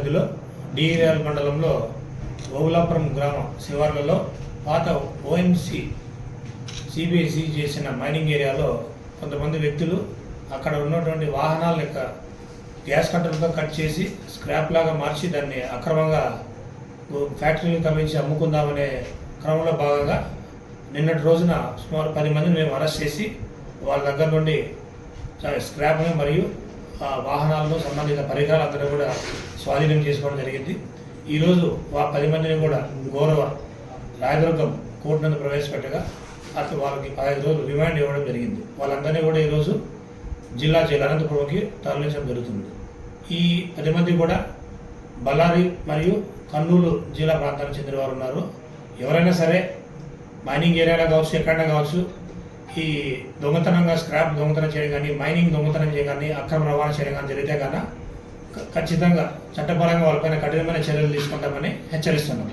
పరిధిలో డిఏఆర్ మండలంలో ఓవులాపురం గ్రామ శివార్లలో పాత ఓఎంసీ సిబిఎస్ఈ చేసిన మైనింగ్ ఏరియాలో కొంతమంది వ్యక్తులు అక్కడ ఉన్నటువంటి వాహనాల యొక్క గ్యాస్ కట్టర్లతో కట్ చేసి స్క్రాప్ లాగా మార్చి దాన్ని అక్రమంగా ఫ్యాక్టరీలకు తరలించి అమ్ముకుందామనే క్రమంలో భాగంగా నిన్నటి రోజున సుమారు 10 మందిని మేము అరెస్ట్ చేసి వాళ్ళ దగ్గర నుండి స్క్రాప్ని మరియు వాహనాలను సంబంధిత పరికరాలందరూ కూడా స్వాధీనం చేసుకోవడం జరిగింది. ఈరోజు 10 మందిని కూడా గౌరవ రాయదుర్గం కోర్టు నందు ప్రవేశపెట్టగా అటు వాళ్ళకి 15 రోజులు రిమాండ్ ఇవ్వడం జరిగింది. వాళ్ళందరినీ కూడా ఈరోజు జిల్లా జైలు అనంతపురంకి తరలించడం జరుగుతుంది. ఈ 10 మంది కూడా బళ్ళారి మరియు కర్నూలు జిల్లా ప్రాంతానికి చెందిన వారు ఉన్నారు. ఎవరైనా సరే మైనింగ్ ఏరియాలో కావచ్చు, ఎక్కడైనా కావచ్చు, ఈ దొంగతనంగా స్క్రాప్ దొంగతనం చేయడం కానీ, మైనింగ్ దొంగతనం చేయడం కానీ, అక్రమ రవాణా చేయడం కానీ జరిగితే కన్నా ఖచ్చితంగా చట్టపరంగా వాళ్ళపైన కఠినమైన చర్యలు తీసుకుంటామని హెచ్చరిస్తున్నాం.